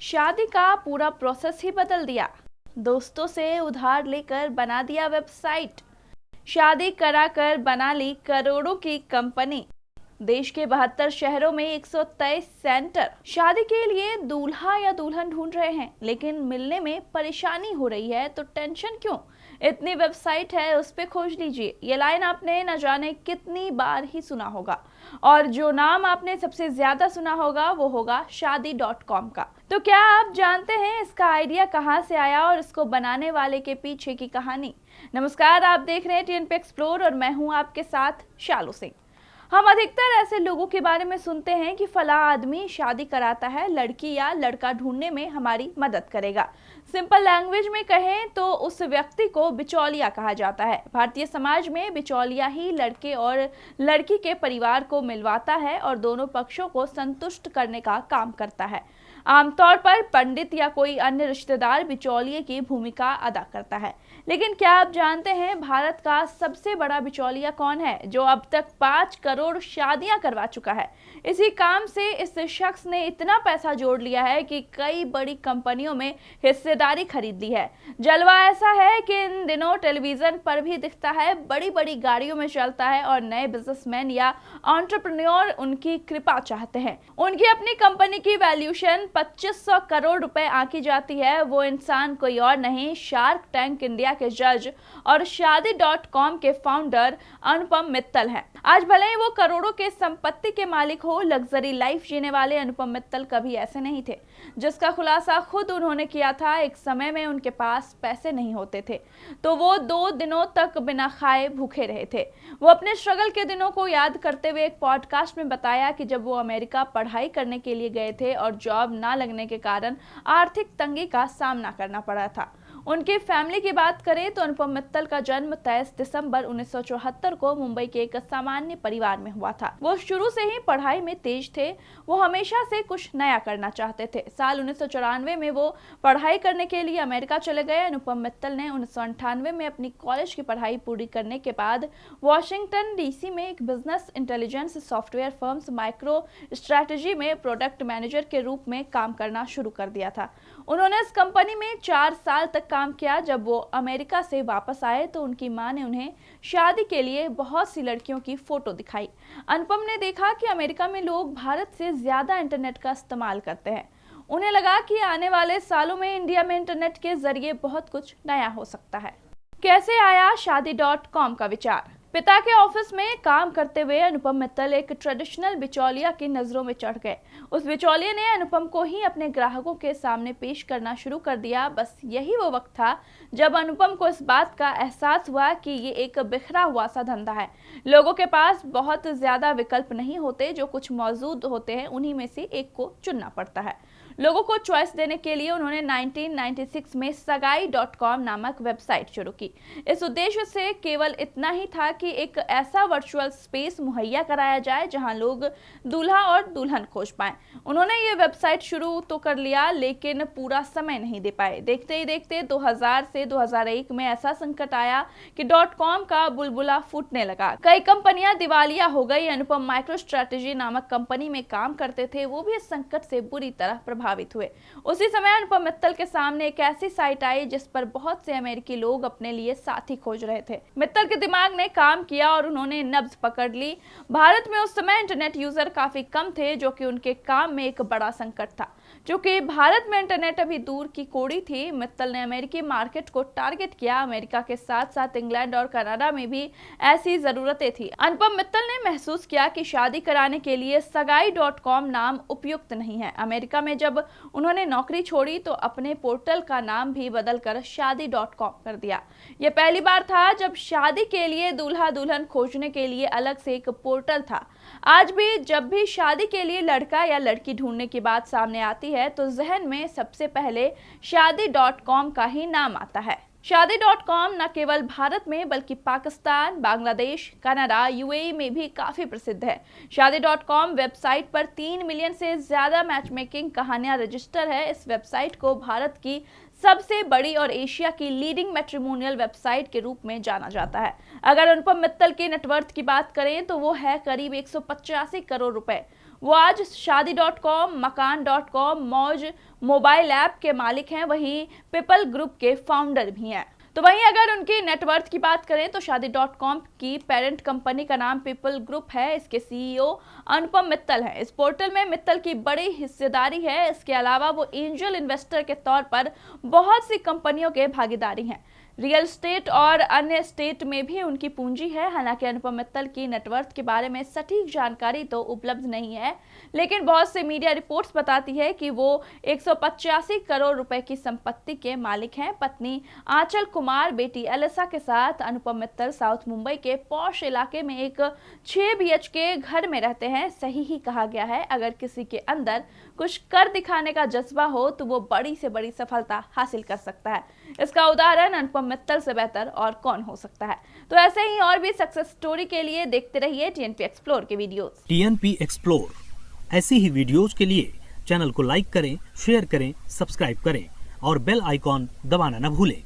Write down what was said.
शादी का पूरा प्रोसेस ही बदल दिया। दोस्तों से उधार लेकर बना दिया वेबसाइट। शादी कराकर बना ली करोड़ों की कंपनी। देश के 72 शहरों में 123 सेंटर। शादी के लिए दूल्हा या दुल्हन ढूंढ रहे हैं लेकिन मिलने में परेशानी हो रही है तो टेंशन क्यों? इतनी वेबसाइट है, उस पे खोज लीजिए। ये लाइन आपने न जाने कितनी बार ही सुना होगा और जो नाम आपने सबसे ज्यादा सुना होगा वो होगा शादी.com का। तो क्या आप जानते हैं इसका आइडिया कहां से आया और इसको बनाने वाले के पीछे की कहानी? नमस्कार, आप देख रहे हैं टीएनपी एक्सप्लोर और मैं हूं आपके साथ शालू सिंह। हम अधिकतर ऐसे लोगों के बारे में सुनते हैं कि फला आदमी शादी कराता है, लड़की या लड़का ढूंढने में हमारी मदद करेगा। सिंपल लैंग्वेज में कहें तो उस व्यक्ति को बिचौलिया कहा जाता है। भारतीय समाज में बिचौलिया ही लड़के और लड़की के परिवार को मिलवाता है और दोनों पक्षों को संतुष्ट करने का काम करता है। आमतौर पर पंडित या कोई अन्य रिश्तेदार बिचौलिए की भूमिका अदा करता है। लेकिन क्या आप जानते हैं भारत का सबसे बड़ा बिचौलिया कौन है, जो अब तक 5 करोड़ शादियां करवा चुका है? इसी काम से इस शख्स ने इतना पैसा जोड़ लिया है कि कई बड़ी कंपनियों में हिस्सेदारी खरीद ली है। जलवा ऐसा है कि इन दिनों टेलीविजन पर भी दिखता है, बड़ी बड़ी गाड़ियों में चलता है और नए बिजनेसमैन या एंटरप्रेन्योर उनकी कृपा चाहते हैं। उनकी अपनी कंपनी की वैल्यूएशन 2500 करोड़ रुपए आंकी जाती है। वो इंसान कोई और नहीं, शार्क टैंक इंडिया के जज और शादी.com के फाउंडर अनुपम मित्तल हैं। आज भले ही वो करोड़ों के संपत्ति के मालिक हो, लग्जरी लाइफ जीने वाले अनुपम मित्तल कभी ऐसे नहीं थे, जिसका खुलासा खुद उन्होंने किया था। एक समय में उनके पास पैसे नहीं होते थे तो वो 2 दिनों तक बिना खाए भूखे रहे थे। वो अपने स्ट्रगल के दिनों को याद करते हुए एक पॉडकास्ट में बताया कि जब वो अमेरिका पढ़ाई करने के लिए गए थे और जॉब ना लगने के कारण आर्थिक तंगी का सामना करना पड़ा था। उनकी फैमिली की बात करें तो अनुपम मित्तल का जन्म 23 दिसंबर 1974 को मुंबई के एक सामान्य परिवार में हुआ था। वो शुरू से ही पढ़ाई में तेज थे। वो हमेशा से कुछ नया करना चाहते थे। साल 1994 में वो पढ़ाई करने के लिए अमेरिका चले गए। अनुपम मित्तल ने 1998 में अपनी कॉलेज की पढ़ाई पूरी करने के बाद वॉशिंगटन डीसी में एक business intelligence software firm micro strategy में प्रोडक्ट मैनेजर के रूप में काम करना शुरू कर दिया था। उन्होंने इस कंपनी में 4 साल तक काम किया। जब वो अमेरिका से वापस आए तो उनकी मां ने उन्हें शादी के लिए बहुत सी लड़कियों की फोटो दिखाई। अनुपम ने देखा कि अमेरिका में लोग भारत से ज्यादा इंटरनेट का इस्तेमाल करते हैं। उन्हें लगा कि आने वाले सालों में इंडिया में इंटरनेट के जरिए बहुत कुछ नया हो सकता है। कैसे आया शादी.com का विचार? पिता के ऑफिस में काम करते हुए अनुपम मित्तल एक ट्रेडिशनल बिचौलिया की नजरों में चढ़ गए। उस बिचौलिए ने अनुपम को ही अपने ग्राहकों के सामने पेश करना शुरू कर दिया। बस यही वो वक्त था जब अनुपम को इस बात का एहसास हुआ कि ये एक बिखरा हुआ सा धंधा है। लोगों के पास बहुत ज्यादा विकल्प नहीं होते, जो कुछ मौजूद होते हैं उन्हीं में से एक को चुनना पड़ता है। लोगों को चॉइस देने के लिए उन्होंने 1996 में सगाई.com नामक वेबसाइट शुरू की। इस उद्देश्य से केवल इतना ही था कि एक ऐसा वर्चुअल स्पेस मुहैया कराया जाए जहां लोग दूल्हा और दुल्हन खोज पाएं। उन्होंने ये वेबसाइट शुरू तो कर लिया लेकिन पूरा समय नहीं दे पाए। देखते ही देखते 2000 से 2001 में ऐसा संकट आया कि .com का बुलबुला फूटने लगा। कई कंपनियां दिवालिया हो गई। अनुपम माइक्रो स्ट्रैटेजी नामक कंपनी में काम करते थे, वो भी इस संकट से बुरी तरह प्रभावित हुए। उसी समय अनुपम मित्तल के सामने एक ऐसी साइट आई जिस पर बहुत से अमेरिकी लोग अपने लिए साथी खोज रहे थे। मित्तल के दिमाग ने काम किया और उन्होंने नब्ज पकड़ ली। भारत में उस समय इंटरनेट यूजर काफी कम थे, जो कि उनके काम में एक बड़ा संकट था। क्योंकि भारत में इंटरनेट अभी दूर की कौड़ी थी, मित्तल ने अमेरिकी मार्केट को टारगेट किया। अमेरिका के साथ साथ इंग्लैंड और कनाडा में भी ऐसी जरूरतें थी। अनुपम मित्तल ने महसूस किया कि शादी कराने के लिए सगाई.com नाम उपयुक्त नहीं है। अमेरिका में जब उन्होंने नौकरी छोड़ी तो अपने पोर्टल का नाम भी बदलकर शादी.com कर दिया। यह पहली बार था जब शादी के लिए दूल्हा दुल्हन खोजने के लिए अलग से एक पोर्टल था। आज भी जब भी शादी के लिए लड़का या लड़की ढूंढने की बात सामने आती है तो जहन में सबसे पहले शादी.com का ही नाम आता है। शादी.com न केवल भारत में बल्कि पाकिस्तान, बांग्लादेश, कनाडा, यूएई में भी काफी प्रसिद्ध है। शादी.com वेबसाइट पर 3 मिलियन से ज्यादा मैचमेकिंग कहानियां रजिस्टर है। इस वेबसाइट को भारत की सबसे बड़ी और एशिया की लीडिंग मैट्रिमोनियल वेबसाइट के रूप में जाना जाता है। अगर अनुपम मित्तल के नेटवर्थ की बात करें तो वो है करीब 185 करोड़ रुपए। वो आज शादी.com, मकान.com, मौज मोबाइल ऐप के मालिक हैं, वहीं पीपल ग्रुप के फाउंडर भी हैं। तो वहीं अगर उनकी नेटवर्थ की बात करें तो शादी.com की पेरेंट कंपनी का नाम पीपल ग्रुप है। इसके सीईओ अनुपम मित्तल हैं। इस पोर्टल में मित्तल की बड़ी हिस्सेदारी है। इसके अलावा वो एंजल इन्वेस्टर के तौर पर बहुत सी कंपनियों के भागीदारी हैं। रियल एस्टेट और अन्य एस्टेट में भी उनकी पूंजी है। हालांकि अनुपम मित्तल की नेटवर्थ के बारे में सटीक जानकारी तो उपलब्ध नहीं है, लेकिन बहुत से मीडिया रिपोर्ट्स बताती है कि वो 185 करोड़ रुपए की संपत्ति के मालिक हैं। पत्नी आंचल कुमार, बेटी एलिसा के साथ अनुपम मित्तल साउथ मुंबई के पॉश इलाके में एक 6 BHK घर में रहते हैं। सही ही कहा गया है, अगर किसी के अंदर कुछ कर दिखाने का जज्बा हो तो वो बड़ी से बड़ी सफलता हासिल कर सकता है। इसका उदाहरण अनुपम मित्तल से बेहतर और कौन हो सकता है। तो ऐसे ही और भी सक्सेस स्टोरी के लिए देखते रहिए TNP एक्सप्लोर के वीडियोस। TNP एक्सप्लोर, ऐसी ही वीडियोस के लिए चैनल को लाइक करें, शेयर करें, सब्सक्राइब करें और बेल आइकॉन दबाना न भूलें।